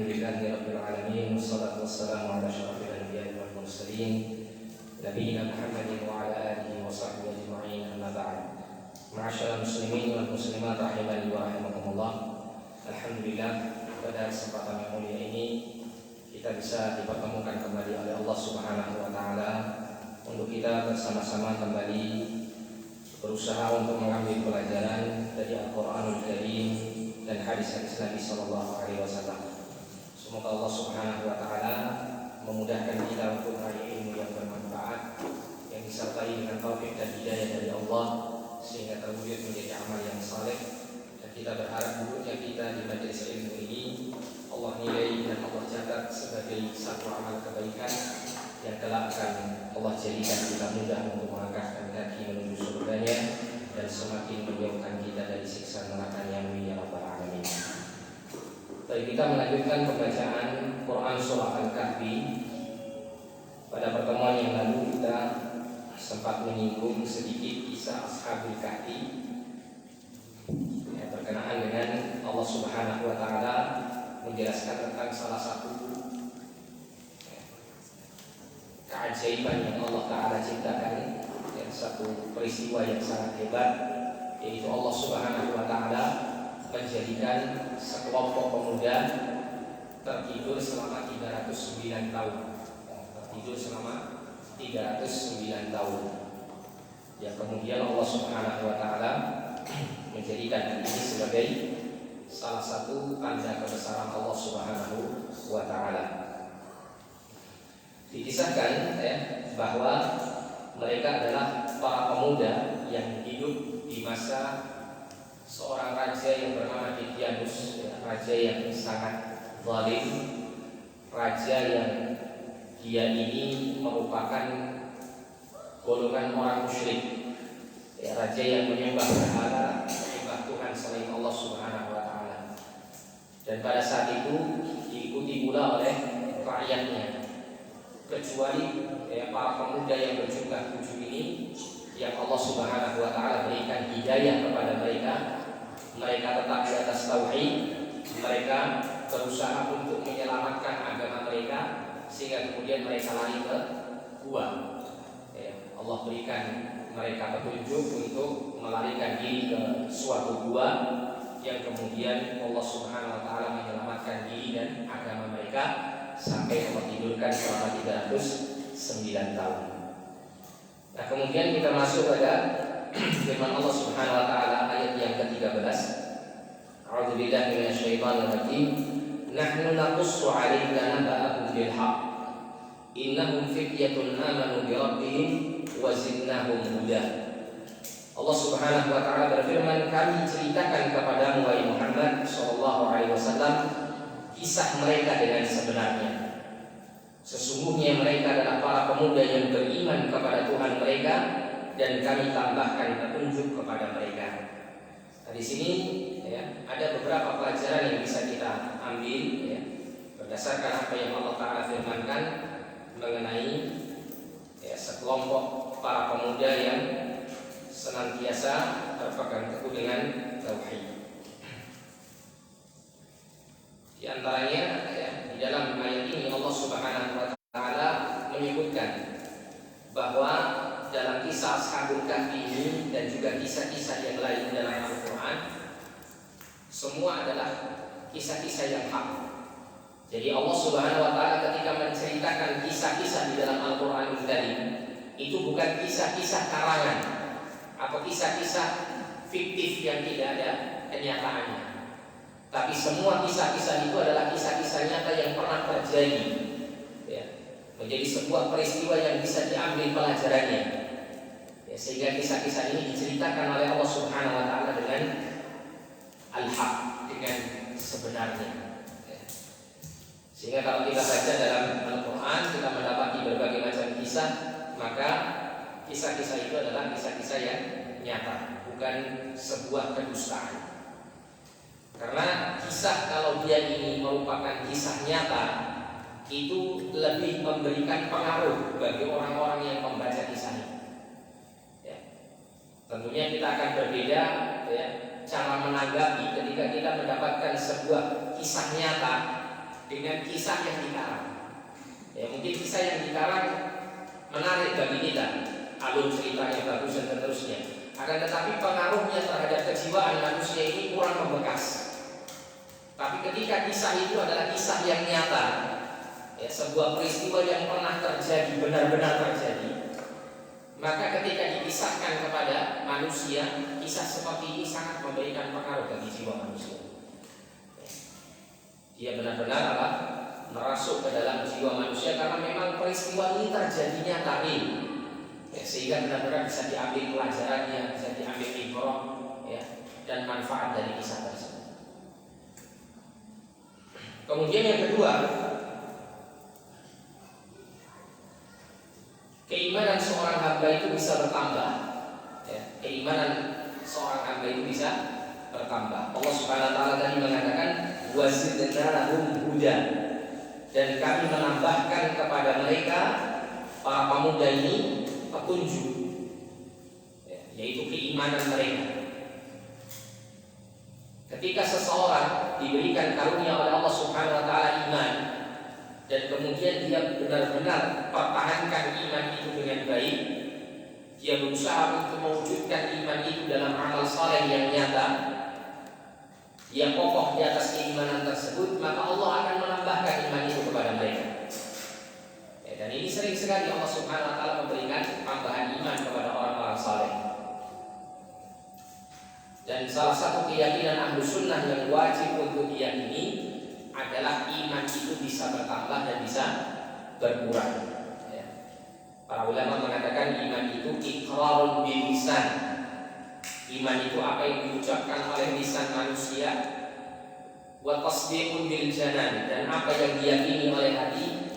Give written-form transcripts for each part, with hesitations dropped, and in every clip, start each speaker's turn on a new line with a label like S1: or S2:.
S1: Alhamdulillahirabbil alamin wassalatu wassalamu ala asyrafil anbiya'i wal mursalin nabiyina Muhammadin wa ala alihi wa sahbihi ajma'in amma ba'd. Ma'asyiral muslimin wal muslimat rahimani wa rahimakumullah. Alhamdulillah pada kesempatan yang mulia ini kita bisa dipertemukan kembali oleh Allah Subhanahu wa taala untuk kita bersama-sama kembali berusaha untuk mengambil pelajaran dari Al-Qur'anul Karim dan hadis-hadis Nabi sallallahu alaihi wasallam. Semoga Allah Subhanahu wa taala memudahkan kita untuk meraih ilmu yang bermanfaat yang disertai dengan taufik dan hidayah dari Allah sehingga terwujud menjadi amal yang saleh, dan kita berharap duduknya kita di majelis ilmu ini Allah nilai dan Allah catat sebagai satu amal kebaikan yang kelak akan Allah jadikan kita mudah untuk melangkahkan kaki menuju surganya dan semakin menjauhkan kita dari siksa neraka yang ya rabbal alamin. Baik, kita melanjutkan pembacaan Quran surah Al-Kahfi. Pada pertemuan yang lalu kita sempat menyinggung sedikit kisah Ashabul Kahfi yang berkenaan dengan Allah Subhanahu wa taala menjelaskan tentang salah satu keajaiban yang Allah taala ciptakan, yang satu peristiwa yang sangat hebat, yaitu Allah Subhanahu wa taala menjadikan sekelompok pemuda tertidur selama 309 tahun. Tertidur selama 309 tahun. Ya, kemudian Allah Subhanahu wa taala menjadikan ini sebagai salah satu tanda kebesaran Allah Subhanahu wa taala. Dikisahkan bahwa mereka adalah para pemuda yang hidup di masa seorang raja yang bernama Didianus, raja yang sangat zalim, raja yang dia ini merupakan golongan orang musyrik, raja yang menyembah berhala, menyembah Tuhan selain Allah Subhanahu wa taala. Dan pada saat itu diikuti pula oleh rakyatnya, kecuali para pemuda yang berjumlah 7 ini yang Allah Subhanahu wa taala berikan hidayah kepada mereka. Mereka tetap di atas tauhid, mereka berusaha untuk menyelamatkan agama mereka sehingga kemudian mereka lari ke gua. Allah berikan mereka petunjuk untuk melarikan diri ke suatu gua yang kemudian Allah Subhanahu wa taala menyelamatkan diri dan agama mereka sampai tertidurkan selama 309 tahun. Nah, kemudian kita masuk pada firman Allah Subhanahu wa taala ayat yang ke-13. A'udzubillahi minasyaitonir rajim. Nahnu naqussu 'alaika naba'ahum bil haqq. Innahum fityatun amanu bi rabbihim wa zidnahum huda. Allah Subhanahu wa taala berfirman, kami ceritakan kepadamu wahai Muhammad sallallahu alaihi wasallam kisah mereka dengan sebenarnya. Sesungguhnya mereka adalah para pemuda yang beriman kepada Tuhan mereka dan kami tambahkan petunjuk kepada mereka. Nah, di sini ada beberapa pelajaran yang bisa kita ambil berdasarkan apa yang Allah Taala firmankan mengenai sekelompok para pemuda yang senantiasa berpegang teguh dengan tauhid. Di antaranya di dalam ayat ini Allah Subhanahu wa taala menyebutkan bahwa dalam kisah Ashabul Kahfi ini dan juga kisah-kisah yang lain dalam Al-Qur'an semua adalah kisah-kisah yang hak. Jadi Allah Subhanahu wa taala ketika menceritakan kisah-kisah di dalam Al-Qur'an tadi itu bukan kisah-kisah karangan atau kisah-kisah fiktif yang tidak ada kenyataannya. Tapi semua kisah-kisah itu adalah kisah-kisah nyata yang pernah terjadi, menjadi sebuah peristiwa yang bisa diambil pelajarannya, sehingga kisah-kisah ini diceritakan oleh Allah Subhanahu wa taala dengan al-haq, dengan sebenarnya. Sehingga kalau kita baca dalam Al-Quran kita mendapati berbagai macam kisah, maka kisah-kisah itu adalah kisah-kisah yang nyata, bukan sebuah kedustaan. Karena kisah kalau dia ini merupakan kisah nyata itu lebih memberikan pengaruh bagi orang-orang yang membaca kisah ini. Tentunya kita akan berbeda cara menanggapi ketika kita mendapatkan sebuah kisah nyata dengan kisah yang dikarang. Ya, mungkin kisah yang dikarang menarik bagi kita, alur cerita yang bagus dan seterusnya. Akan tetapi pengaruhnya terhadap kejiwaan manusia ini kurang membekas. Tapi ketika kisah itu adalah kisah yang nyata, ya, sebuah peristiwa yang pernah terjadi, benar-benar terjadi, maka ketika dikisahkan kepada manusia, kisah seperti ini sangat memberikan pengaruh bagi jiwa manusia. Dia benar-benar merasuk ke dalam jiwa manusia karena memang peristiwa ini terjadi nyata nih. Ya, sehingga benar-benar bisa diambil pelajarannya, bisa diambil ibrah, ya, dan manfaat dari kisah tersebut. Kemudian yang kedua, keimanan seorang hamba itu bisa bertambah. Ya, keimanan seorang hamba itu bisa bertambah. Allah Subhanahu wa taala tadi mengatakan wazidnahum huda, dan kami menambahkan kepada mereka para pemuda ini petunjuk, ya, yaitu keimanan mereka. Ketika seseorang diberikan karunia oleh Allah Subhanahu wa taala iman, dan kemudian dia benar-benar pertahankan iman itu dengan baik, dia berusaha untuk mewujudkan iman itu dalam amal saleh yang nyata, dia kokoh di atas keimanan tersebut, maka Allah akan menambahkan iman itu kepada mereka. Ya, dan ini sering sekali Allah Subhanahu wa taala memberikan tambahan iman kepada orang-orang saleh. Dan salah satu keyakinan ahlu sunnah yang wajib untuk diyakini adalah iman itu bisa bertambah dan bisa berkurang. Ya. Para ulama mengatakan iman itu iqrarun bil lisan. Iman itu apa yang diucapkan oleh lisan manusia, wa tasdiqun bil janan, dan apa yang diyakini oleh hati,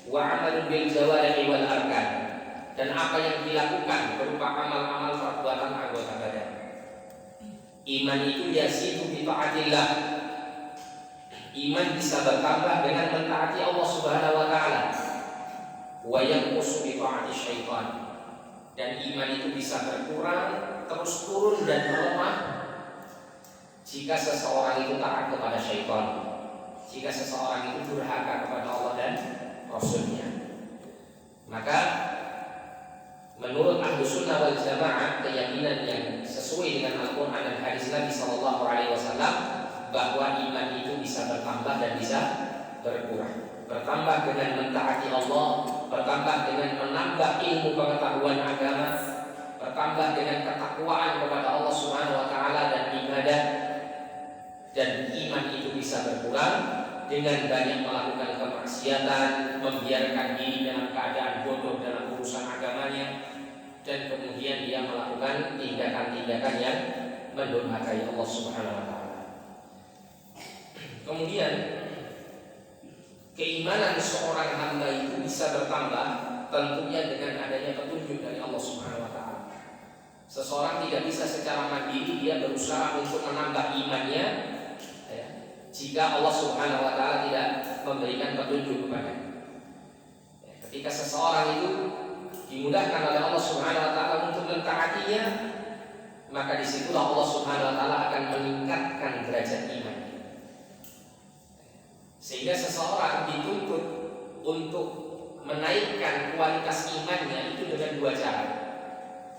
S1: wa amalun bil jawarih wal arkan, dan apa yang dilakukan berupa amal-amal perbuatan anggota badan. Iman itu yasidu bi ta'atillah. Iman bisa bertambah dengan mentaati Allah Subhanahu wa taala. Wa yanqusu bi ta'ati syaitan. Dan iman itu bisa berkurang, terus turun dan melemah jika seseorang itu taat kepada syaitan, jika seseorang itu durhaka kepada Allah dan Rasulnya. Maka menurut ahlu sunnah wal jamaah, keyakinan yang sesuai dengan Al-Quran dan hadis Nabi SAW, bahwa iman itu bisa bertambah dan bisa berkurang. Bertambah dengan mentaati Allah, bertambah dengan menambah ilmu pengetahuan agama, bertambah dengan ketakwaan kepada Allah Subhanahu wa taala dan ibadah. Dan iman itu bisa berkurang dengan banyak melakukan kemaksiatan, membiarkan diri dalam keadaan bodoh dalam urusan agamanya, dan kemudian dia melakukan tindakan-tindakan yang mendurhakai Allah Subhanahu wa taala. Kemudian keimanan seorang hamba itu bisa bertambah tentunya dengan adanya petunjuk dari Allah Subhanahu wa taala. Seseorang tidak bisa secara mandiri dia berusaha untuk menambah imannya, ya, jika Allah Subhanahu wa taala tidak memberikan petunjuk kepadanya. Ya, ketika seseorang itu dimudahkan oleh Allah Subhanahu wa taala untuk mentaatinya, maka disitulah Allah Subhanahu wa taala akan meningkatkan derajat iman. Sehingga seseorang dituntut untuk menaikkan kualitas imannya itu dengan dua cara.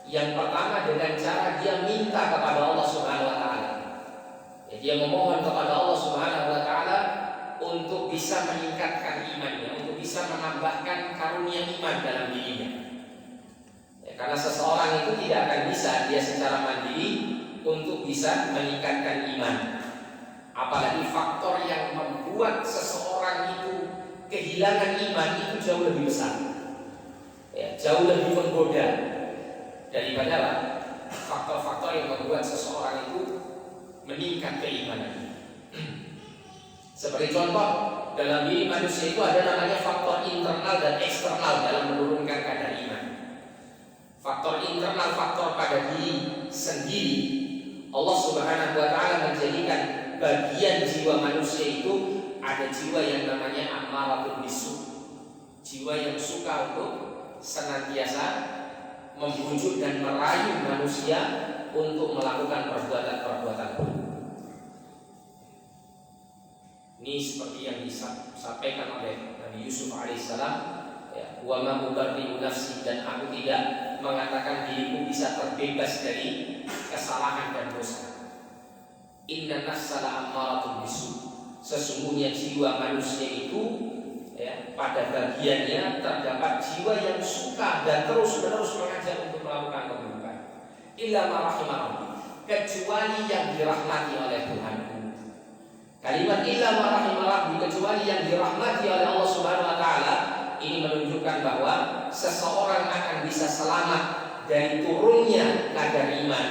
S1: Yang pertama dengan cara dia minta kepada Allah Subhanahu wa taala. Ya, dia memohon kepada Allah Subhanahu wa taala untuk bisa meningkatkan imannya, untuk bisa menambahkan karunia iman dalam dirinya. Ya, karena seseorang itu tidak akan bisa dia secara mandiri untuk bisa meningkatkan iman. Apalagi faktor yang membuat seseorang itu kehilangan iman itu jauh lebih besar, ya, jauh lebih menggoda daripada faktor-faktor yang membuat seseorang itu meningkat keimanan. Seperti contoh, dalam diri manusia itu ada namanya faktor internal dan eksternal dalam menurunkan kadar iman. Faktor internal, faktor pada diri sendiri, Allah Subhanahu wa taala menjadikan bagian jiwa manusia itu ada jiwa yang namanya ammaratun bisu, jiwa yang suka untuk senantiasa membujuk dan merayu manusia untuk melakukan perbuatan-perbuatan buruk. Ini seperti yang disampaikan oleh Nabi Yusuf alaihissalam, ya, wa ma ubarri'u nafsi, dan aku tidak mengatakan diriku bisa terbebas dari kesalahan dan dosa. Inna nafsa la'ammaratun bisu, sesungguhnya jiwa manusia itu, ya, pada bagiannya terdapat jiwa yang suka dan terus-menerus mengajak untuk melakukan keburukan. Illa ma rahimah rabbi, kecuali yang dirahmati oleh Tuhanku. Kalimat illa ma rahimah rabbi, kecuali yang dirahmati oleh Allah Subhanahu wa taala, ini menunjukkan bahwa seseorang akan bisa selamat dari turunnya kadar iman,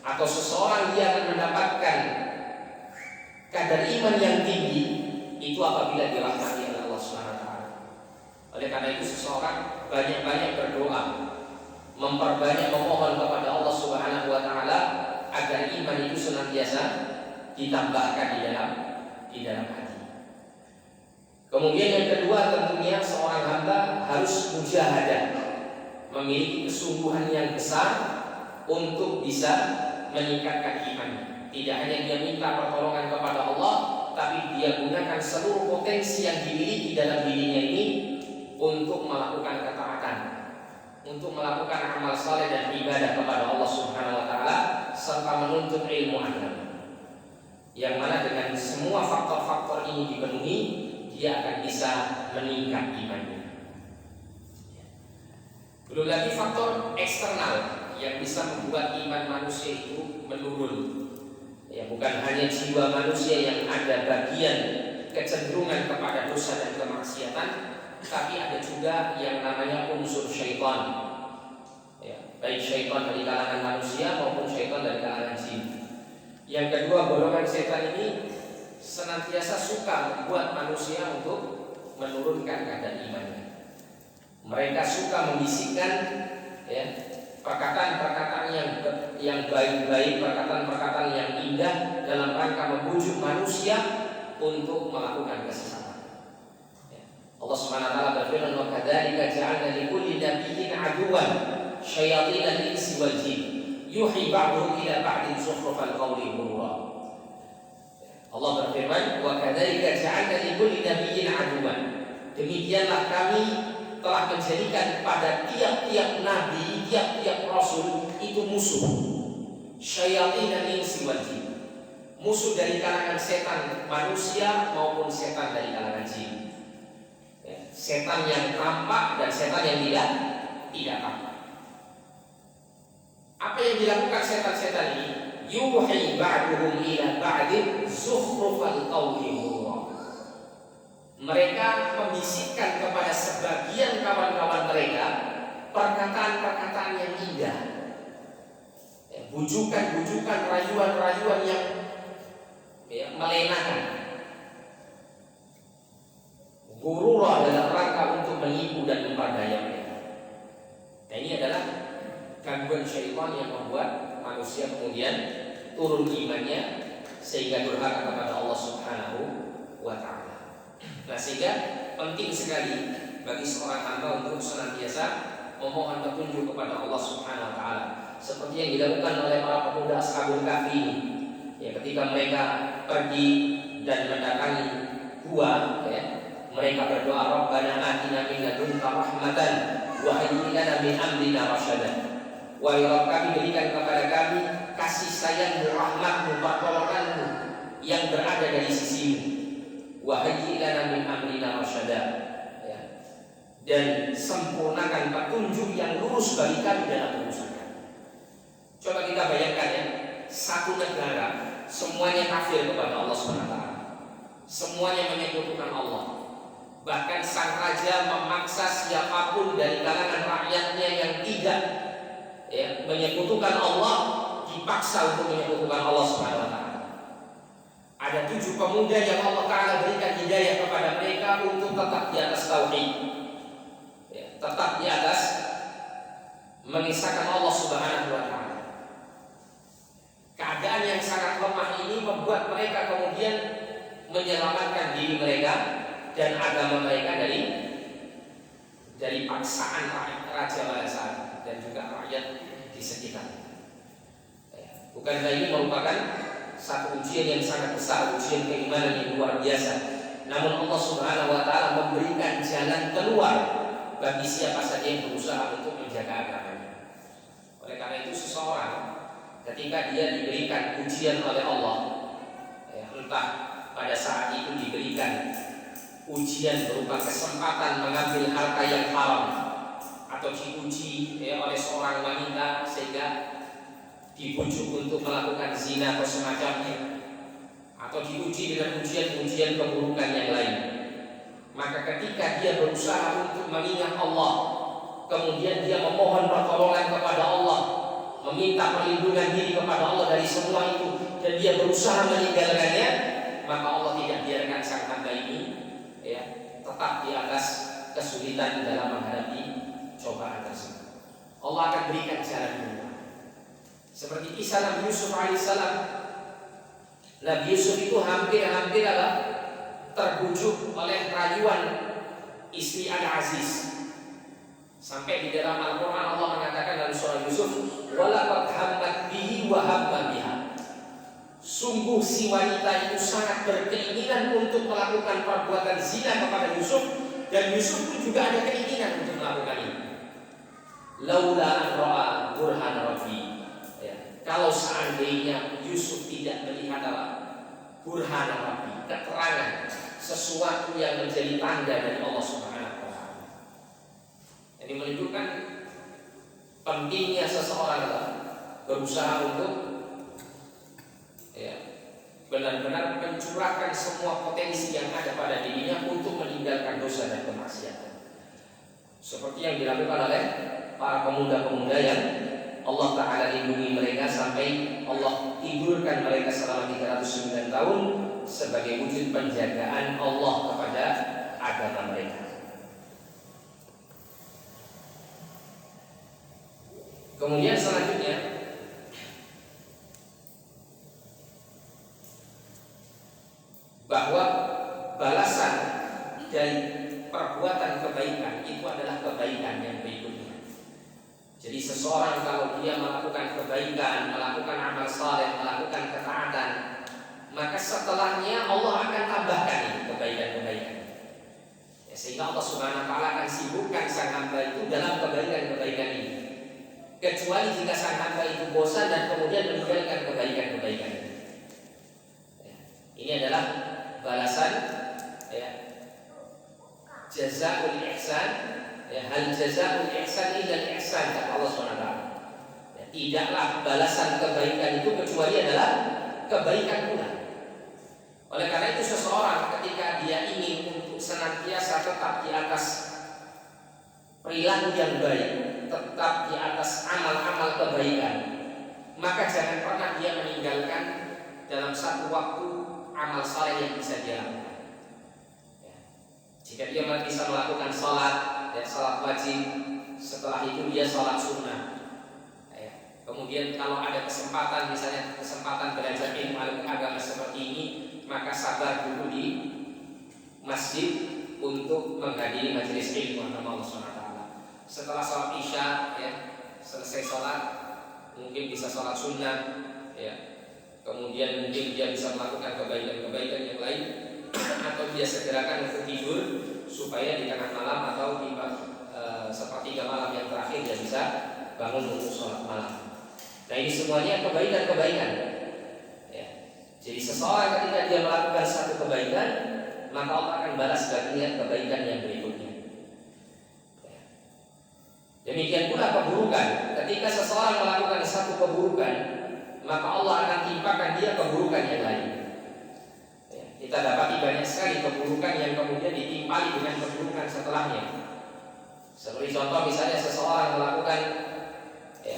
S1: atau seseorang dia akan mendapatkan kadar iman yang tinggi itu apabila dirahmati oleh Allah Subhanahu wa taala. Oleh karena itu seseorang banyak-banyak berdoa, memperbanyak memohon kepada Allah Subhanahu wa taala agar iman itu senantiasa ditambahkan di dalam hati. Kemudian yang kedua, tentunya seorang hamba harus mujahadah, memiliki kesungguhan yang besar untuk bisa meningkatkan imannya. Tidak hanya dia minta pertolongan kepada Allah, tapi dia gunakan seluruh potensi yang dimiliki dalam dirinya ini untuk melakukan ketaatan, untuk melakukan amal saleh dan ibadah kepada Allah Subhanahu wa taala, serta menuntut ilmu agama. Yang mana dengan semua faktor-faktor ini dipenuhi, dia akan bisa meningkat imannya. Belum lagi faktor eksternal yang bisa membuat iman manusia itu menurun. Ya, bukan hanya jiwa manusia yang ada bagian kecenderungan kepada dosa dan kemaksiatan, tapi ada juga yang namanya unsur syaitan. Ya, baik syaitan dari kalangan manusia maupun syaitan dari kalangan jin. Yang kedua, golongan setan ini senantiasa suka membuat manusia untuk menurunkan kadar imannya. Mereka suka membisikkan, ya, perkataan-perkataan yang baik-baik, perkataan-perkataan yang indah dalam rangka membujuk manusia untuk melakukan kesesatan. Ya. Allah Subhanahu wa taala berfirman, "Wa kadzalika ja'alna likulli nabiyyin 'aduwan syayatinal insi wal jin yuhi ba'dhum ila ba'din zukhrufal qawli ghurura." Allah berfirman, "Wa kadzalika ja'alna likulli nabiyyin 'aduwan." Demikianlah kami telah menjadikan pada tiap-tiap nabi, tiap-tiap rasul itu musuh. Syayatin dan insi wal jin, musuh dari kalangan setan manusia maupun setan dari kalangan jin. Ya, setan yang tampak dan setan yang tidak tampak. Apa yang dilakukan setan-setan ini? Yuhi ba'duhum ila ba'din zukhrufal qawli ghurura. Mereka membisikkan kepada sebagian kawan-kawan mereka perkataan-perkataan yang indah, bujukan-bujukan, rayuan-rayuan yang, ya, melenakan. Ghurura dalam rangka untuk menipu dan memperdaya mereka. Nah, ini adalah gangguan syaitan yang membuat manusia kemudian turun imannya sehingga durhaka kepada Allah Subhanahu wa taala. Nah, sehingga penting sekali bagi seorang hamba untuk senantiasa memohon petunjuk kepada Allah Subhanahu wa taala, seperti yang dilakukan oleh para pemuda Ashabul Kahfi. Ya, ketika mereka pergi dan mendatangi gua, ya, mereka berdoa, Rabbana atina min ladunka rahmatan wa hayyi lana min amrina rasyada. Wahai Rabb kami, berikan kepada kami kasih sayang-Mu, rahmat-Mu, pertolongan-Mu yang berada dari sisi-Mu. Wa hayyi lana min amrina rasyada. Ya. Dan sempurnakan petunjuk yang lurus bagi kami dalam urusan kami. Coba kita bayangkan, ya, satu negara semuanya kafir kepada Allah SWT, semuanya menyekutukan Allah. Bahkan sang raja memaksa siapapun dari kalangan rakyatnya yang tidak, ya, menyekutukan Allah, dipaksa untuk menyekutukan Allah SWT. Ada 7 pemuda yang Allah Ta'ala berikan hidayah kepada mereka untuk tetap di atas tauhid, ya, tetap di atas mengisahkan Allah Subhanahu wa Ta'ala. Keadaan yang sangat lemah ini membuat mereka kemudian menyelamatkan diri mereka dan agama mereka dari paksaan raja pada saat dan juga rakyat di sekitar. Bukankah ini merupakan satu ujian yang sangat besar, ujian keimanan yang luar biasa. Namun Allah Subhanahu wa taala memberikan jalan keluar bagi siapa saja yang berusaha untuk menjaga agamanya. Oleh karena itu seseorang ketika dia diberikan ujian oleh Allah, entah pada saat itu diberikan ujian berupa kesempatan mengambil harta yang haram, atau diuji oleh seorang wanita sehingga dibujuk untuk melakukan zina atau semacamnya, atau diuji dengan ujian-ujian keburukan yang lain, maka ketika dia berusaha untuk mengingat Allah, kemudian dia memohon pertolongan kepada Allah, meminta perlindungan diri kepada Allah dari semua itu, dan dia berusaha meninggalkannya, maka Allah tidak biarkan sang hamba ini tetap di atas kesulitan dalam menghadapi cobaan tersebut. Allah akan berikan jalan keluar. Seperti kisah Nabi Yusuf alaihissalam. Nabi Yusuf itu hampir terbujuk oleh rayuan istri Al-Aziz. Sampai di dalam Al-Quran Allah mengatakan dalam surah Yusuf, walaqad hammat bihi wa hamma biha. Sungguh si wanita itu sangat berkeinginan untuk melakukan perbuatan zina kepada Yusuf, dan Yusuf pun juga ada keinginan untuk melakukan ini. Laula an ra'a burhan rabbi. Kalau seandainya Yusuf tidak melihat burhan rabbi, keterangan sesuatu yang menjadi tanda dari Allah Subhanahu wa taala. Ini menunjukkan pentingnya seseorang berusaha untuk benar-benar mencurahkan semua potensi yang ada pada dirinya untuk meninggalkan dosa dan kemaksiatan. Seperti yang dilakukan oleh para pemuda-pemuda yang Allah Ta'ala lindungi mereka sampai Allah tidurkan mereka selama 309 tahun sebagai wujud penjagaan Allah kepada agama mereka. Kemudian selanjutnya, bahwa balasan dari perbuatan kebaikan itu adalah kebaikan yang berikutnya. Jadi seseorang kalau dia melakukan kebaikan, melakukan amal saleh, melakukan ketaatan, maka setelahnya Allah akan tambahkan ini kebaikan-kebaikan. Sehingga Allah Subhanahu wa taala akan sibukkan sang hamba itu dalam kebaikan-kebaikan ini. Kecuali jika sang hamba itu bosan dan kemudian meninggalkan kebaikan-kebaikan ini. Ini adalah balasan jazaa'ul ihsan, hal jazaa'ul ihsan illa al-ihsan, kata Allah SWT. Tidaklah balasan kebaikan itu kecuali adalah kebaikan pula. Oleh karena itu seseorang ketika dia ingin untuk senantiasa tetap di atas perilaku yang baik, tetap di atas amal-amal kebaikan, maka jangan pernah dia meninggalkan dalam satu waktu amal saleh yang bisa dia lakukan. Jika dia bisa melakukan sholat wajib, setelah itu dia sholat sunnah. Kemudian kalau ada kesempatan, misalnya kesempatan belajar ilmu agama seperti ini, maka sabar dulu di masjid untuk menghadiri majelis ilmu agama Allah SWT. Setelah sholat isya, selesai sholat, mungkin bisa sholat sunnah, kemudian mungkin dia bisa melakukan kebaikan-kebaikan yang lain, atau dia segerakan untuk tidur supaya di tengah malam atau di sepertiga malam yang terakhir dia bisa bangun untuk sholat malam. Nah, ini semuanya kebaikan-kebaikan. Jadi seseorang ketika dia melakukan satu kebaikan, maka Allah akan balas baginya kebaikan yang berikutnya. Demikian pula keburukan. Ketika seseorang melakukan satu keburukan, maka Allah akan timpakan dia keburukan yang lain. Kita dapati banyak sekali keburukan yang kemudian ditimpali dengan keburukan setelahnya. Seperti contoh misalnya seseorang melakukan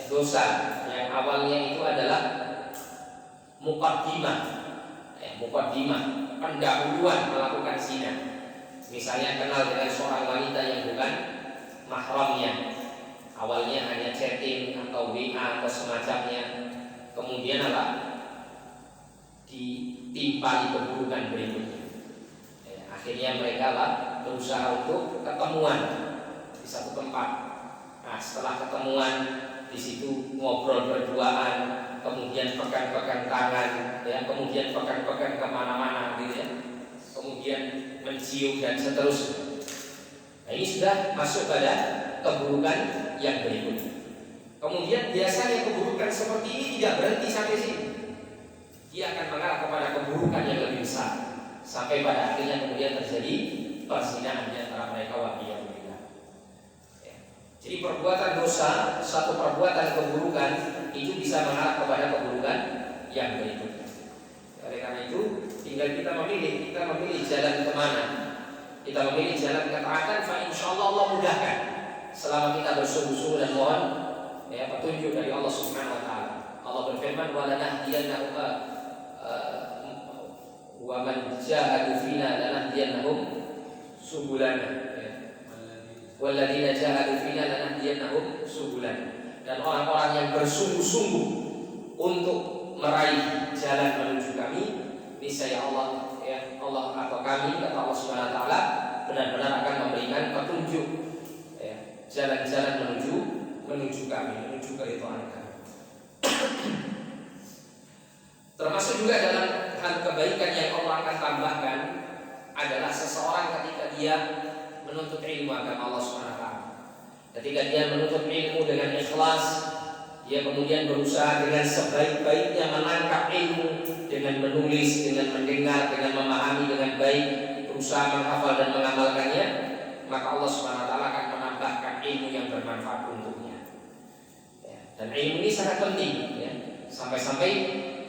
S1: dosa yang awalnya itu adalah muqaddimah, pendahuluan melakukan zina. Misalnya kenal dengan seorang wanita yang bukan mahramnya, awalnya hanya chatting atau WA atau semacamnya, kemudian ditimpali keburukan berikutnya. Akhirnya mereka berusaha untuk ketemuan di satu tempat. Nah, setelah ketemuan di situ ngobrol berduaan, kemudian pegang-pegang tangan, ya, kemudian pegang-pegang kemana-mana, gitu ya, kemudian mencium dan seterusnya. Nah, ini sudah masuk pada keburukan yang berikutnya. Kemudian biasanya keburukan seperti ini tidak berhenti sampai sini. Dia akan mengarah kepada keburukan yang lebih besar, sampai pada akhirnya kemudian terjadi perzinahan di antara mereka, wa'iyadzubillah. Ya. Jadi perbuatan dosa, satu perbuatan keburukan itu bisa mengarah kepada keburukan yang berikutnya. Oleh karena itu, tinggal kita memilih jalan kemana. Kita memilih jalan ketaatan, fa insyaallah Allah mudahkan. Selama kita bersungguh-sungguh dan mohon ya petunjuk dari Allah Subhanahu wa taala. Allah berfirman, "Wa lanahdiyannahum wa man jahadu fina lanahdiyannahum subulana." Walladzina jahadu fina lanahdiyannahum subulana. Dan orang-orang yang bersungguh-sungguh untuk meraih jalan menuju kami, niscaya Allah atau kami, kata Allah Subhanahu wa taala, benar-benar akan memberikan petunjuk ya, jalan-jalan menuju kami, menuju keridhaan kami. Termasuk juga dalam hal kebaikan yang Allah akan tambahkan adalah seseorang ketika dia menuntut ilmu agama Allah Subhanahu wa taala. Ketika dia menuntut ilmu dengan ikhlas, dia kemudian berusaha dengan sebaik-baiknya menangkap ilmu, dengan menulis, dengan mendengar, dengan memahami dengan baik, berusaha menghafal dan mengamalkannya, maka Allah Subhanahu wa taala akan menambahkan ilmu yang bermanfaat untuknya. Ya, dan ilmu ini sangat penting ya. Sampai-sampai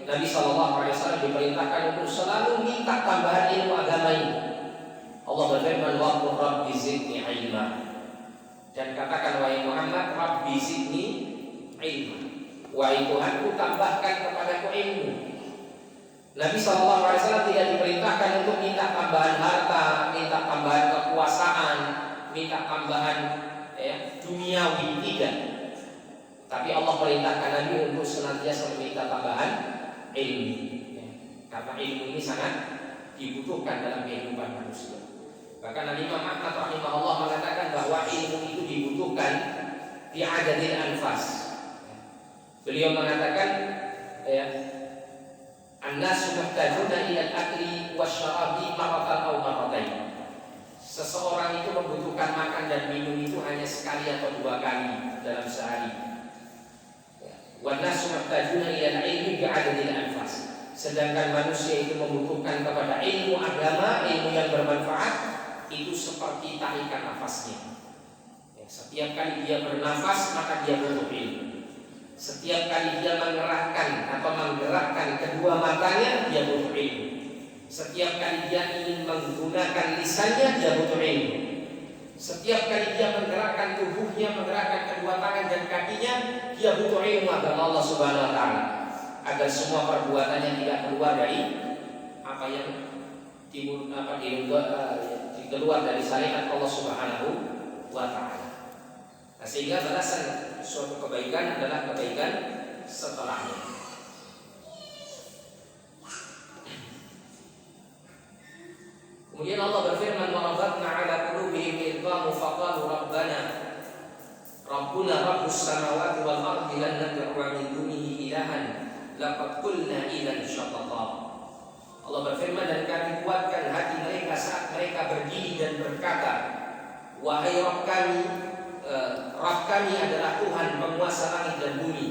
S1: Nabi SAW diperintahkan untuk selalu minta tambahan ilmu agama ini. Allah berfirman, "Wa qur rabbi zidni ilma." Dan katakan, wahai Muhammad, Rabbi zidni ilma. Wahai Tuhanku, tambahkan kepadaku ilmu. Nabi SAW tidak diperintahkan untuk minta tambahan harta, minta tambahan kekuasaan, minta tambahan duniawi, tidak. Tapi Allah perintahkan Nabi untuk senantiasa meminta tambahan ilmu ya. Karena ilmu ini sangat dibutuhkan dalam kehidupan manusia. Bahkan Nabi Imam Ahmad rahimahullah mengatakan bahwa ilmu itu dibutuhkan di adadil anfas. Beliau mengatakan an-nasu muhtajuna ila al-akli wasyarabi maratan aw maratain. Seseorang itu membutuhkan makan dan minum itu hanya sekali atau dua kali dalam sehari. Wan-nasu muhtajuna ila al-ilmi bi'adadil anfas. Sedangkan manusia itu membutuhkan kepada ilmu agama, ilmu yang bermanfaat itu seperti tarikan nafasnya. Setiap kali dia bernafas maka dia butuh ilmu. Setiap kali dia mengerahkan atau menggerakkan kedua matanya, dia butuh ilmu. Setiap kali dia ingin menggunakan lisannya, dia butuh ilmu. Setiap kali dia menggerakkan tubuhnya, menggerakkan kedua tangan dan kakinya, dia butuh ilmu agama Allah Subhanahu wa taala, agar semua perbuatannya tidak keluar dari apa yang keluar dari syariat Allah Subhanahu wa taala. Nah, sehingga balasan suatu kebaikan adalah kebaikan setelahnya. Kemudian Allah berfirman, "Warabatna 'ala qulubihim idqamu faqalu Rabbuna rabbus samawati wal ardi lan nad'u min dunihi ilahan laqad qulna idzan syatata." Allah berfirman, dan kami kuatkan hati mereka saat mereka berdiri dan berkata, "Wahai Rabb kami adalah Tuhan penguasa langit dan bumi.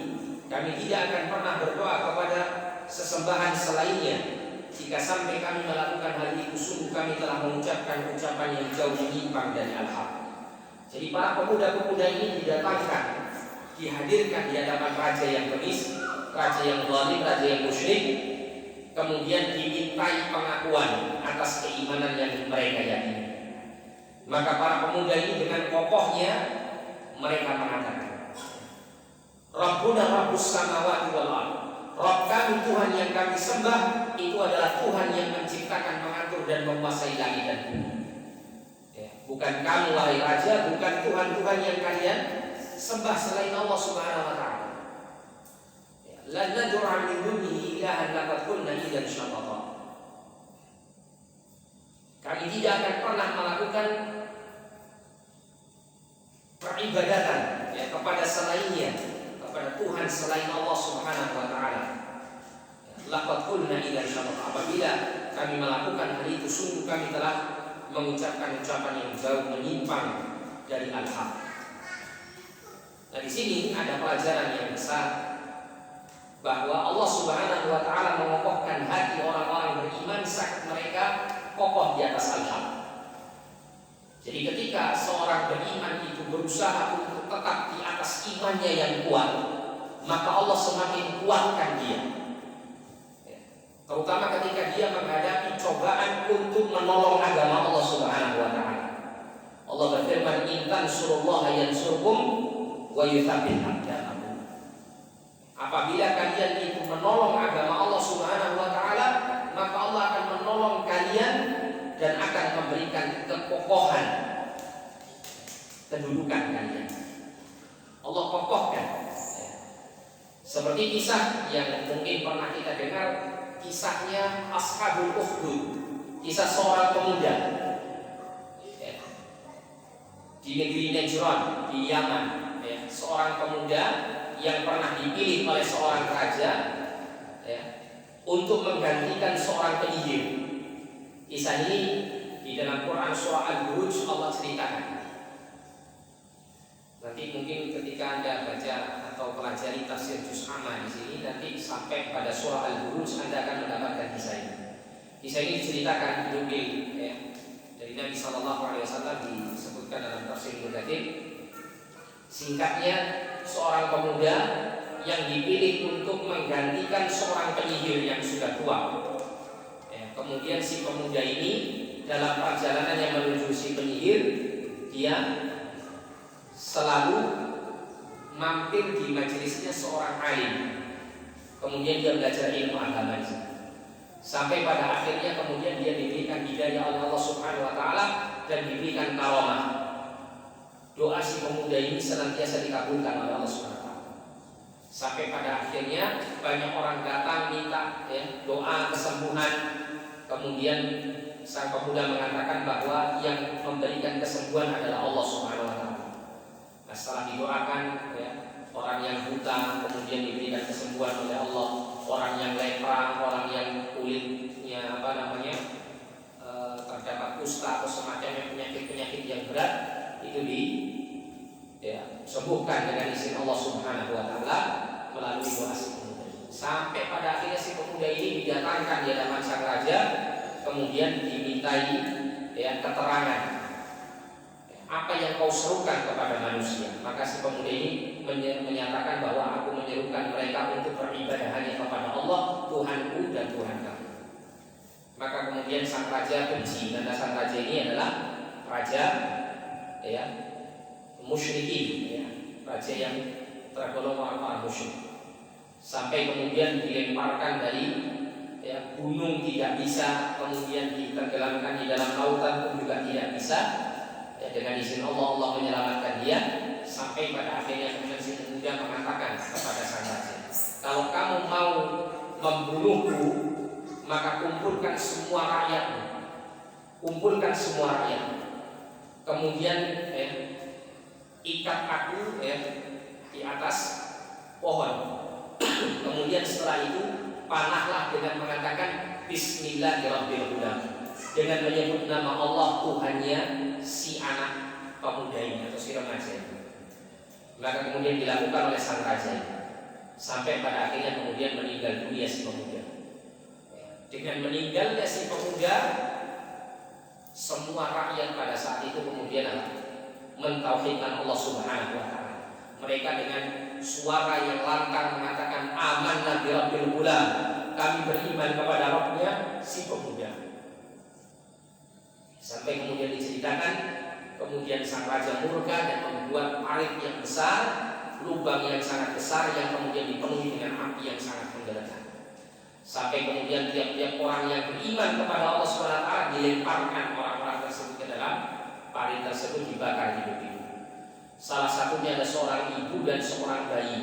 S1: Kami tidak akan pernah berdoa kepada sesembahan selainnya. Jika sampai kami melakukan hal itu, sungguh kami telah mengucapkan ucapan yang jauh menyimpang dari al-haq." Jadi para pemuda-pemuda ini didatangkan, dihadirkan di hadapan raja yang bengis, raja yang zalim, raja yang musyrik, kemudian dimintai pengakuan atas keimanan yang mereka yakini. Maka para pemuda ini dengan kokohnya mereka mengatakan, "Rabbuna rabbus samawati wal ardh." Rabb kami, Tuhan yang kami sembah, itu adalah Tuhan yang menciptakan, mengatur dan menguasai langit dan bumi. Bukan kamu wahai raja, bukan Tuhan-Tuhan yang kalian sembah selain Allah Subhanahu wa taala. La nad'u min dunihi ilahan laqad qulna idzan syatata. Kami tidak akan pernah melakukan peribadatan kepada selainnya, kepada Tuhan selain Allah Subhanahu wa taala. kami telah mengucapkan ucapan yang jauh menyimpang dari al-haq. Nah, di sini ada pelajaran yang besar bahwa Allah Subhanahu wa taala mengokohkan hati orang-orang beriman saat mereka kokoh di atas al-haq. Jadi ketika seorang beriman itu berusaha untuk tetap di atas imannya yang kuat, maka Allah semakin kuatkan dia. Terutama ketika dia menghadapi cobaan untuk menolong agama Allah Subhanahu wa taala. Allah berfirman, "In tansurullaha yansurkum wa yutsabbit aqdamakum." Apabila kalian itu menolong agama Allah Subhanahu wa taala, maka Allah akan menolong kalian dan akan memberikan kekokohan kedudukan kalian. Allah kokohkan. Seperti kisah yang mungkin pernah kita dengar, kisahnya Ashabul Ukhdud, kisah seorang pemuda di negeri Najran di Yaman, seorang pemuda yang pernah dipilih oleh seorang raja untuk menggantikan seorang penyihir. Kisah ini di dalam Quran surah Al-Buruj Allah ceritakan. Nanti mungkin ketika Anda baca atau pelajari tafsir juz amma di sini, nanti sampai pada surah Al-Buruj Anda akan mendapatkan kisah ini. Kisah ini diceritakan dinukil dari Nabi SAW, disebutkan dalam tafsir Mudaththir. Singkatnya, seorang pemuda yang dipilih untuk menggantikan seorang penyihir yang sudah tua. Kemudian si pemuda ini dalam perjalanan yang menuju si penyihir, dia selalu mampir di majelisnya seorang alim. Kemudian dia belajar ilmu agama, sampai pada akhirnya kemudian dia diberikan hidayah oleh Allah Subhanahu wa taala dan diberikan karamah. Doa si pemuda ini senantiasa dikabulkan oleh Allah Subhanahu wa taala. Sampai pada akhirnya banyak orang datang minta doa kesembuhan. Kemudian sang pemuda mengatakan bahwa yang memberikan kesembuhan adalah Allah Subhanahu wa taala. Nah, setelah didoakan orang yang buta kemudian diberikan kesembuhan oleh Allah, orang yang lepra, orang yang kulitnya terdapat kusta atau semacamnya penyakit-penyakit yang berat itu disembuhkan dengan izin Allah Subhanahu wa taala melalui doa si pemuda. Sampai pada akhirnya si pemuda ini didatangkan di hadapan sang raja, kemudian dimintai keterangan apa yang kau serukan kepada manusia. Maka si pemuda ini menyatakan bahwa aku menyerukan mereka untuk beribadah hanya kepada Allah, Tuhanku dan Tuhan kamu. Maka kemudian sang raja benci, karena sang raja ini adalah raja musyrikin, raja yang tergolong orang-orang musyrik. Sampai kemudian dilemparkan dari gunung tidak bisa, kemudian ditenggelamkan di dalam lautan pun juga tidak bisa. Dengan izin Allah, Allah menyelamatkan dia. Sampai pada akhirnya kemudian si pemuda mengatakan kepada sang raja, kalau kamu mau membunuhku, maka kumpulkan semua rakyatmu, kumpulkan semua rakyat, kemudian ikat aku di atas pohon. Kemudian setelah itu panahlah dengan mengatakan Bismillahirrahmanirrahim, dengan menyebut nama Allah Tuhannya si anak pemuda ini atau si remaja ini. Maka kemudian dilakukan oleh sang raja ini. Sampai pada akhirnya kemudian meninggal dunia si pemuda. Dengan meninggalnya si pemuda, semua rakyat pada saat itu kemudian mentauhidkan Allah Subhanahu wa taala. Mereka dengan suara yang lantang mengatakan amanna bi rabbil gulam, kami beriman kepada Rabbnya si pemuda. Sampai kemudian diceritakan, kemudian sang raja murka dan membuat parit yang besar, lubang yang sangat besar yang kemudian dipenuhi dengan api yang sangat menggelegar. Sampai kemudian tiap-tiap orang yang beriman kepada Allah SWT dilemparkan orang-orang tersebut ke dalam parit tersebut, dibakar hidup-hidup. Salah satunya ada seorang ibu dan seorang bayi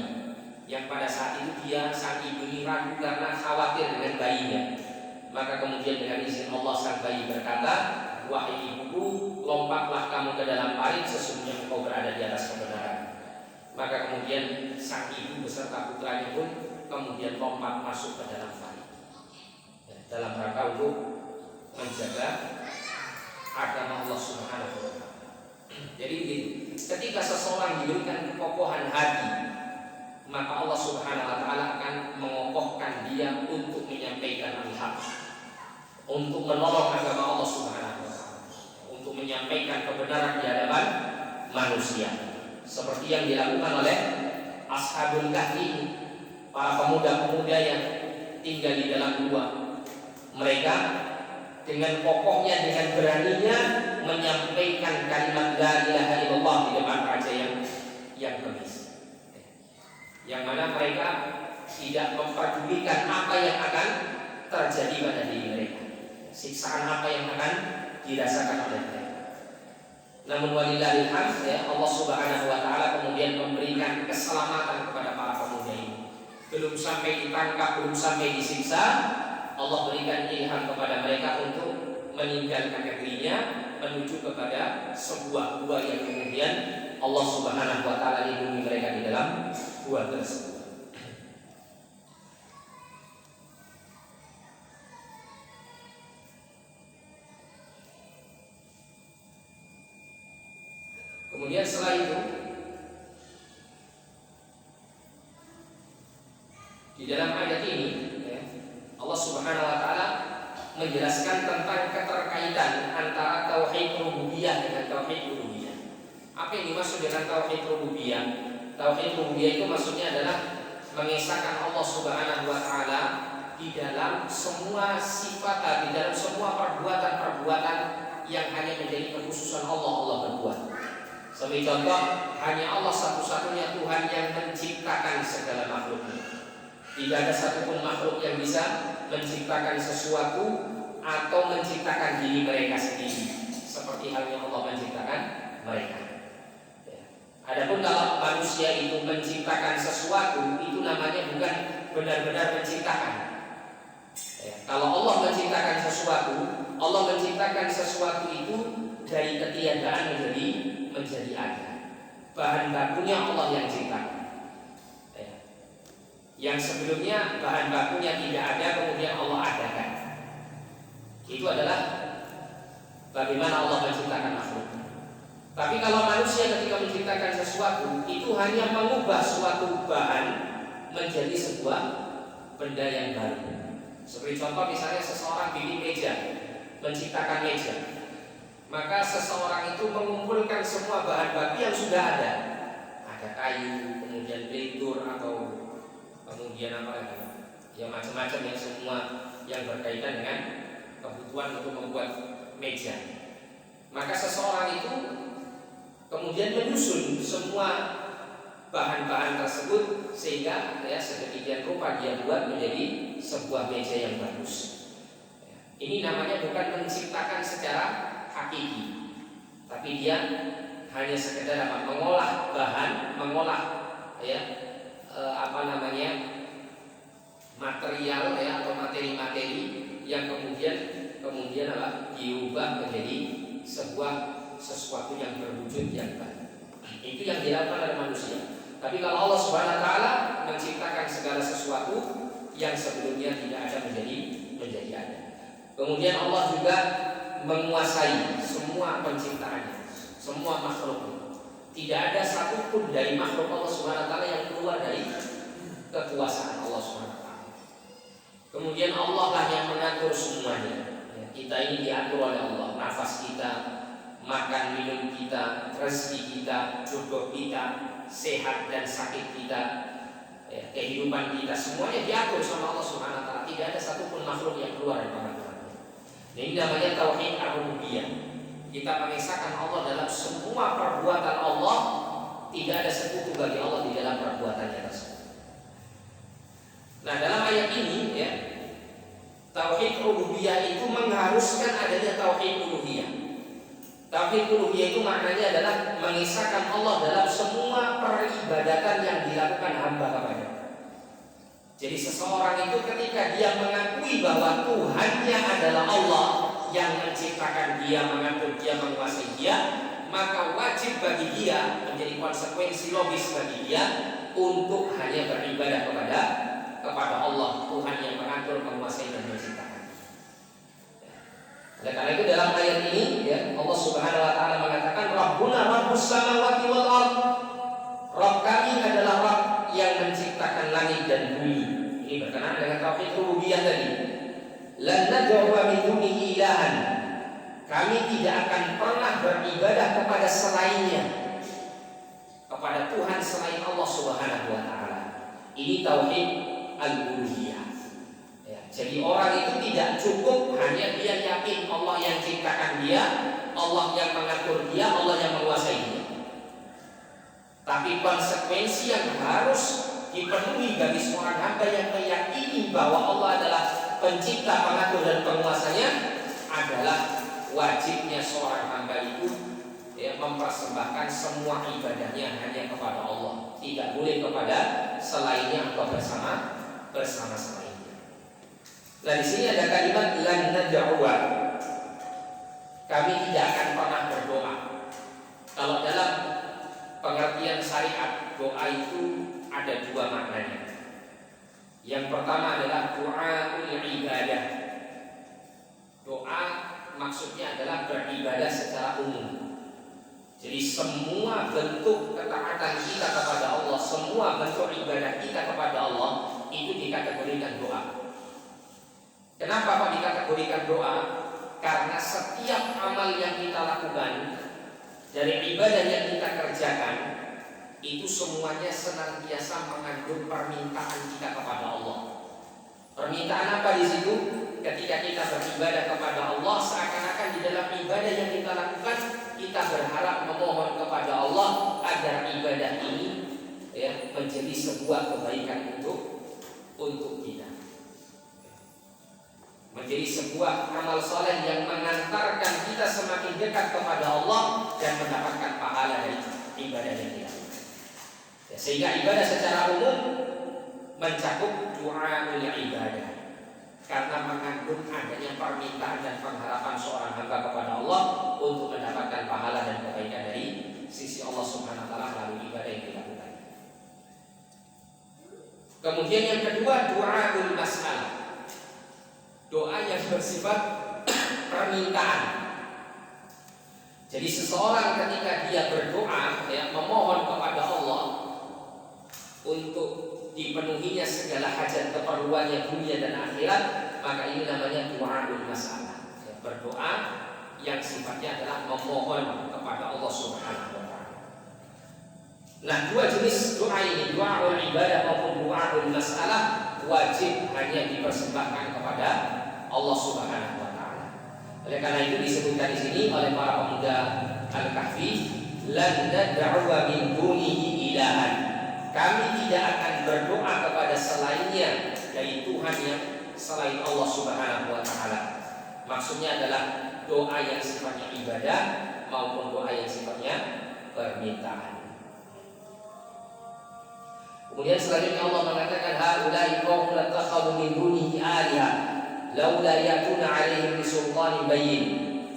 S1: yang pada saat itu sang ibu ini ragu karena khawatir dengan bayinya. Maka kemudian dengan izin Allah sang bayi berkata, wahai ibuku, lompatlah kamu ke dalam parit, sesungguhnya engkau berada di atas kebenaran. Maka kemudian sang ibu beserta putranya pun kemudian lompat masuk ke dalam parit, dalam rangka untuk menjaga agama Allah Subhanahu wa taala. Jadi begini, ketika seseorang diberikan kekokohan hati, maka Allah Subhanahu wa taala akan mengokohkan dia untuk menyampaikan al-haq, untuk menolong agama Allah Subhanahu wa taala, untuk menyampaikan kebenaran di hadapan manusia. Seperti yang dilakukan oleh Ashabul Kahfi, para pemuda-pemuda yang tinggal di dalam gua. Mereka dengan kokohnya, dengan beraninya menyampaikan kalimat la ilaha illallah di depan raja yang bengis. Yang mana mereka tidak memperdulikan apa yang akan terjadi pada diri mereka, siksaan apa yang akan dirasakan oleh mereka. Namun walillahil hamd, ya, Allah Subhanahu wa taala kemudian memberikan keselamatan kepada para pemuda ini. Belum sampai ditangkap, belum sampai disiksa, Allah berikan ilham kepada mereka untuk meninggalkan negerinya menuju kepada sebuah gua yang kemudian Allah Subhanahu wa taala lindungi mereka di dalam gua tersebut. Kemudian setelah itu di dalam ayat ini, ya, Allah Subhanahu wa taala menjelaskan tentang keterkaitan antara tauhid rububiyah dengan tauhid uluhiyah. Apa yang dimaksud dengan tauhid rububiyah? Tauhid rububiyah itu maksudnya adalah mengesahkan Allah Subhanahu wa taala di dalam semua sifat, di dalam semua perbuatan-perbuatan yang hanya menjadi kekhususan Allah berbuat. Sebagai contoh, hanya Allah satu-satunya Tuhan yang menciptakan segala makhluknya. Tidak ada satupun makhluk yang bisa menciptakan sesuatu atau menciptakan diri mereka sendiri, seperti halnya Allah menciptakan mereka. Adapun kalau manusia itu menciptakan sesuatu, itu namanya bukan benar-benar menciptakan. Kalau Allah menciptakan sesuatu itu dari ketiadaan menjadi ada. Bahan bakunya Allah yang ciptakan. Yang sebelumnya bahan bakunya tidak ada, kemudian Allah adakan. Itu adalah bagaimana Allah menciptakan makhluk. Tapi kalau manusia ketika menciptakan sesuatu, itu hanya mengubah suatu bahan menjadi sebuah benda yang baru. Seperti contoh misalnya seseorang bikin meja, menciptakan meja. Maka seseorang itu mengumpulkan semua bahan baku yang sudah ada. Ada kayu, kemudian lentur atau kemudian apa lagi? Ya macam-macam yang semua yang berkaitan dengan kebutuhan untuk membuat meja. Maka seseorang itu kemudian menyusun semua bahan-bahan tersebut sehingga ya sedemikian rupa dia buat menjadi sebuah meja yang bagus. Ini namanya bukan menciptakan secara hakiki, tapi dia hanya sekedar mengolah bahan, mengolah material ya atau materi-materi yang kemudian diubah menjadi sesuatu yang berwujud yang baru. Itu yang dilakukan oleh manusia. Tapi kalau Allah Subhanahu wa taala menciptakan segala sesuatu yang sebelumnya tidak ada menjadi ada. Kemudian Allah juga menguasai semua penciptaannya, semua makhluk. Tidak ada satupun dari makhluk Allah Subhanahu wa taala yang keluar dari kekuasaan Allah Subhanahu wa taala. Kemudian Allah lah yang mengatur semuanya. Kita ini diatur oleh Allah, nafas kita, makan minum kita, rezeki kita, jodoh kita, sehat dan sakit kita, kehidupan kita, semuanya diatur sama Allah Subhanahu wa taala. Tidak ada satupun makhluk yang keluar dari tangan Allah. Ini namanya tauhid ar-rububiyah. Kita mengesahkan Allah dalam semua perbuatan Allah, tidak ada sekutu bagi Allah di dalam perbuatannya tersebut. Nah, dalam ayat ini ya, tauhid rububiyah itu mengharuskan adanya tauhid uluhiyah. Tauhid uluhiyah itu maknanya adalah mengesahkan Allah dalam semua peribadatan yang dilakukan hamba kepada. Jadi seseorang itu ketika dia mengakui bahwa Tuhannya adalah Allah yang menciptakan dia, mengatur dia, menguasai dia, maka wajib bagi dia, menjadi konsekuensi logis bagi dia untuk hanya beribadah kepada Allah, Tuhan yang mengatur, menguasai dan menciptakan. Oleh karena itu dalam ayat ini ya, Allah Subhanahu wa taala mengatakan Rabbuna Rabbus samawati wal ard. Rabb kami adalah Rabb yang menciptakan langit dan bumi. Ini berkenaan dengan tauhid rububiyah tadi. Lan nad'u min dunihi ilahan. Kami tidak akan pernah beribadah kepada selainnya, kepada Tuhan selain Allah Subhanahu wa taala. Ini tauhid al-uluhiyah. Ya, jadi orang itu tidak cukup hanya dia yakin Allah yang ciptakan dia, Allah yang mengatur dia, Allah yang menguasai dia. Tapi konsekuensi yang harus dipenuhi bagi seorang hamba yang meyakini bahwa Allah adalah pencipta, pengatur dan penguasanya adalah wajibnya seorang hamba itu ya, mempersembahkan semua ibadahnya hanya kepada Allah, tidak boleh kepada selainnya atau bersama selainnya. Nah di sini ada kalimat lan nad'uwa. Kami tidak akan pernah berdoa. Kalau dalam pengertian syariat, doa itu ada dua maknanya. Yang pertama adalah doaul ibadah. Doa maksudnya adalah beribadah secara umum. Jadi semua bentuk ketaatan kita kepada Allah, semua bentuk ibadah kita kepada Allah itu dikategorikan doa. Kenapa Pak dikategorikan doa? Karena setiap amal yang kita lakukan, dari ibadah yang kita kerjakan, itu semuanya senantiasa mengandung permintaan kita kepada Allah. Permintaan apa di situ? Ketika kita beribadah kepada Allah, seakan-akan di dalam ibadah yang kita lakukan, kita berharap memohon kepada Allah agar ibadah ini ya, menjadi sebuah kebaikan untuk kita, menjadi sebuah amal soleh yang mengantarkan kita semakin dekat kepada Allah dan mendapatkan pahala dari ibadah yang kita lakukan. Ya, sehingga ibadah secara umum mencakup doaul ibadah, karena mengandung adanya permintaan dan pengharapan seorang hamba kepada Allah untuk mendapatkan pahala dan kebaikan dari sisi Allah Subhanahu wa taala melalui ibadah yang dilakukan. Kemudian yang kedua, doaul mas'alah. Doa yang bersifat permintaan. Jadi seseorang ketika dia berdoa ya, memohon kepada Allah untuk dipenuhinya segala hajat keperluannya dunia dan akhirat, maka ini namanya doaul masalah ya, berdoa yang sifatnya adalah memohon kepada Allah Subhanahu wa taala. Nah, dua jenis doa ini, doaul ibadah maupun doaul masalah, wajib hanya dipersembahkan kepada Allah Subhanahu wa taala. Oleh karena itu disebutkan di sini oleh para pemuda Al-Kahfi, lan nad'u min dunihi ilahan. Kami tidak akan berdoa kepada selainnya dari Tuhan yang selain Allah Subhanahu wa taala. Maksudnya adalah doa yang sifatnya ibadah maupun doa yang sifatnya permintaan. Kemudian selanjutnya Allah mengatakan haulai qaumun takhadhu min dunihi alihah laula yakuna 'alaihim bisultanin bayyin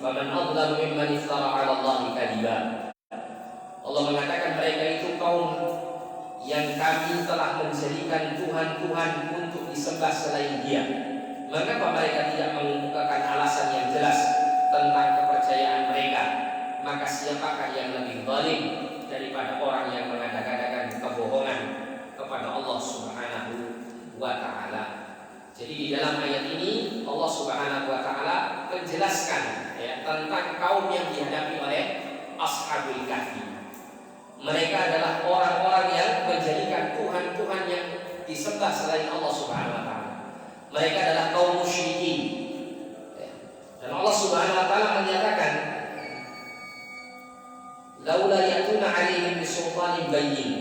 S1: faman adlamu mimman iftara 'ala Allahi kadiba. Allah mengatakan mereka itu kaum yang kami telah menjadikan Tuhan-Tuhan untuk disembah selain Dia. Mengapa mereka tidak mengemukakan alasan yang jelas tentang kepercayaan mereka? Maka siapakah yang lebih zalim daripada orang yang mengadakan kebohongan kepada Allah Subhanahu wa taala. Jadi di dalam ayat ini Allah Subhanahu wa taala menjelaskan ya, tentang kaum yang dihadapi oleh Ashabul Kahfi. Mereka adalah orang-orang yang menjadikan Tuhan-Tuhan yang disembah selain Allah Subhanahu wa taala. Mereka adalah kaum musyrikin. Dan Allah Subhanahu wa taala menyatakan laula yatuna 'alaihim bisultanin bayyin.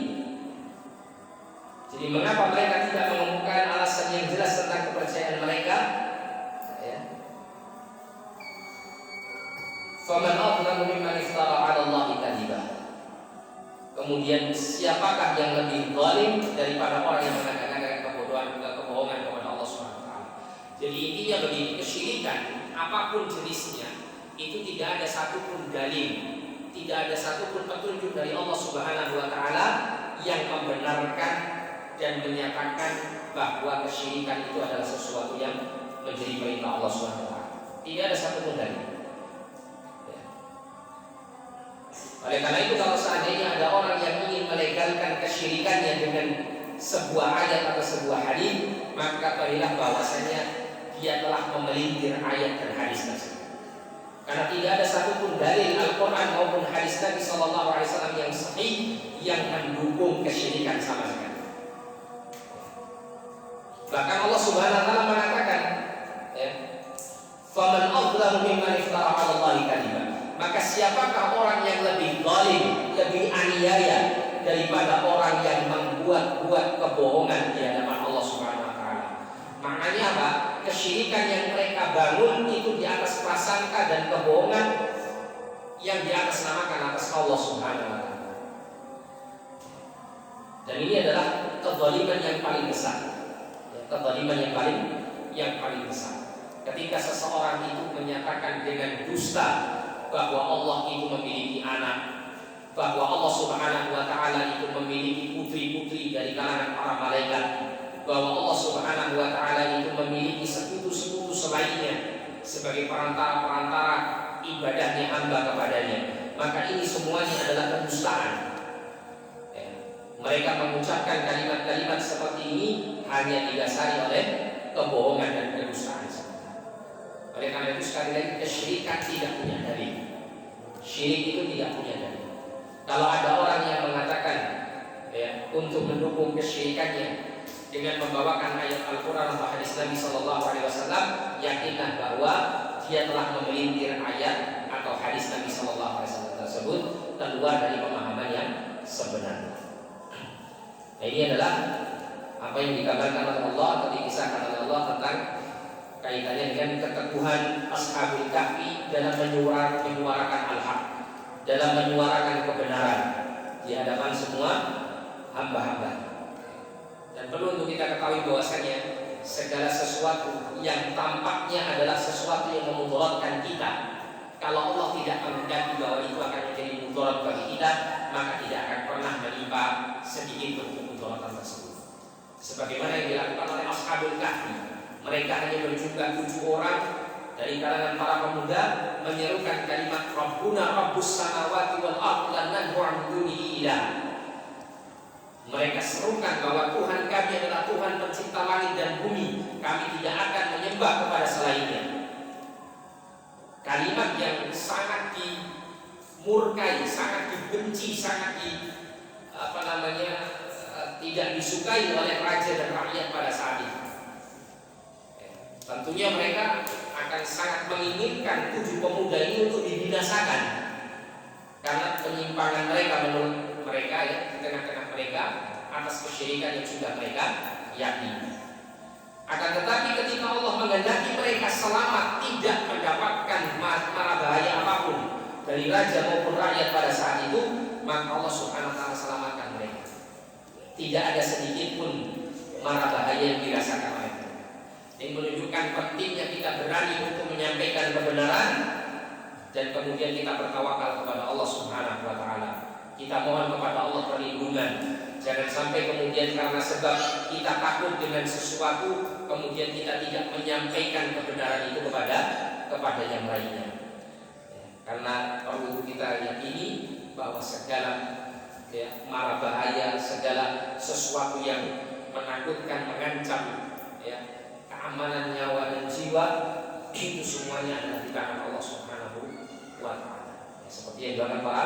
S1: Jadi mengapa mereka tidak mengemukakan alasan yang jelas tentang kepercayaan mereka? Ya. Faman adlamu mimman iftara 'ala Allahi kadiba. Kemudian siapakah yang lebih zalim daripada orang yang mengadakan kebohongan kepada Allah Subhanahu wa taala. Jadi intinya begini, kesyirikan apapun jenisnya itu tidak ada satupun dalil, tidak ada satupun petunjuk dari Allah Subhanahu wa taala yang membenarkan dan menyatakan bahwa kesyirikan itu adalah sesuatu yang menjadi perintah Allah Subhanahu wa taala. Tidak ada satupun dalil. Ya. Oleh karena itu kalau seandainya ada orang yang ingin melegalkan kesyirikannya dengan sebuah ayat atau sebuah hadis, maka ketahuilah bahwasanya dia telah memelintir ayat dan hadis tersebut. Karena tidak ada satupun dalil Al-Quran maupun hadis Nabi SAW yang sahih yang mendukung kesyirikan sama sekali. Bahkan Allah Subhanahu Wa Taala mengatakan, "Faman adzlamu mimman iftara 'ala Allahi kadziban." Maka siapakah orang yang lebih zalim, lebih aniaya daripada orang yang membuat-buat kebohongan di hadapan Allah Subhanahu Wa Taala? Maknanya apa? Kesyirikan yang mereka bangun itu di atas prasangka dan kebohongan yang di atas namakan atas Allah Subhanahu Wa Taala. Dan ini adalah kezaliman yang paling besar. Kezaliman yang paling besar. Ketika seseorang itu menyatakan dengan dusta bahwa Allah itu memiliki anak, bahwa Allah Subhanahu Wa Taala itu memiliki putri-putri dari kalangan para malaikat, bahwa Allah Subhanahu Wa Taala itu memiliki sekutu-sekutu selainnya sebagai perantara-perantara ibadahnya hamba kepadanya, maka ini semuanya adalah kedustaan. Mereka mengucapkan kalimat-kalimat seperti ini hanya didasari oleh kebohongan dan kedustaan. Oleh karena itu sekali lagi kesyirikan tidak punya dalil. Syirik itu tidak punya dalil. Kalau ada orang yang mengatakan untuk mendukung kesyirikannya dengan membawakan ayat Al-Quran atau hadis Nabi SAW, yakinlah bahwa dia telah memelintir ayat atau hadis Nabi SAW tersebut keluar dari pemahaman yang sebenarnya. Nah, ini adalah apa yang dikabarkan oleh Allah atau dikisahkan oleh Allah tentang kaitannya dengan keteguhan Ashabul Kahfi dalam menyuarakan al-haq, dalam menyuarakan kebenaran di hadapan semua hamba-hamba. Dan perlu untuk kita ketahui bahwasanya segala sesuatu yang tampaknya adalah sesuatu yang memudaratkan kita, kalau Allah tidak menghendaki bahwa itu akan menjadi mudarat bagi kita, maka tidak akan pernah menimpa sedikit pun kemudaratan tersebut. Sebagaimana yang dilakukan oleh Ashabul Kahfi, mereka hanya berjumlah 7 orang dari kalangan para pemuda menyerukan kalimat Rabbuna Rabbus Samawati wal Ardh lan nad'u min dunihi ilaha. Mereka serukan bahwa Tuhan kami adalah Tuhan pencipta langit dan bumi, kami tidak akan menyembah kepada selainnya. Kalimat yang sangat dimurkai, sangat dibenci, sangat tidak disukai oleh raja dan rakyat pada saat itu. Tentunya mereka akan sangat menginginkan 7 pemuda ini untuk dibinasakan karena penyimpangan mereka menurut mereka di tengah-tengah mereka atas kesyirikan yang sudah mereka yakini. Akan tetapi ketika Allah menghendaki mereka selamat, tidak mendapatkan mara bahaya apapun dari raja maupun rakyat pada saat itu, maka Allah Subhanahu Wa Taala selamatkan mereka. Tidak ada sedikit pun mara bahaya yang dirasakan oleh mereka. Ini menunjukkan pentingnya kita berani untuk menyampaikan kebenaran dan kemudian kita bertawakal kepada Allah Subhanahu Wa Taala. Kita mohon kepada Allah perlindungan. Jangan sampai kemudian karena sebab kita takut dengan sesuatu, kemudian kita tidak menyampaikan kebenaran itu kepada yang lainnya. Karena perlu kita yakini bahwa segala mara bahaya, segala sesuatu yang menakutkan, mengancam keamanan nyawa dan jiwa, itu semuanya adalah di tangan Allah Subhanahu Wa Taala. Seperti yang dilakukan para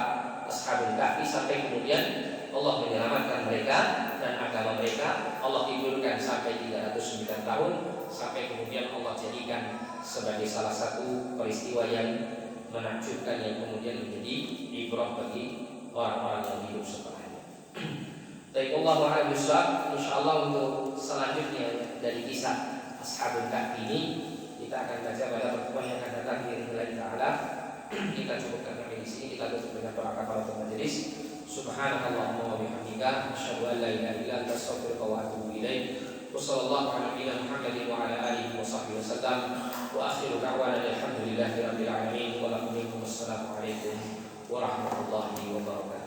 S1: Ashabul Kahfi sampai kemudian Allah menyelamatkan mereka dan agama mereka. Allah tidurkan sampai 309 tahun sampai kemudian Allah jadikan sebagai salah satu peristiwa yang menakjubkan yang kemudian menjadi ibrah bagi orang-orang yang hidup setelahnya. Baik, Allah wa'ala bishawab. Insyaallah untuk selanjutnya dari kisah Ashabul Kahfi ini kita akan baca pada pertemuan yang akan datang biidznillah taala. Kita cukupkan sampai di sini. Kita tutup dengan doa kafaratul majelis. Subhanakallahumma wa bihamdika asyhadu an la ilaha illa anta astaghfiruka wa atubu ilaik. Wa sallallahu ala nabiyyina Muhammadin wa ala alihi wa sahbihi wasallam. Wa akhiru da'wana alhamdulillahi rabbil alamin. Wa lakum assalamu alaikum warahmatullahi wabarakatuh.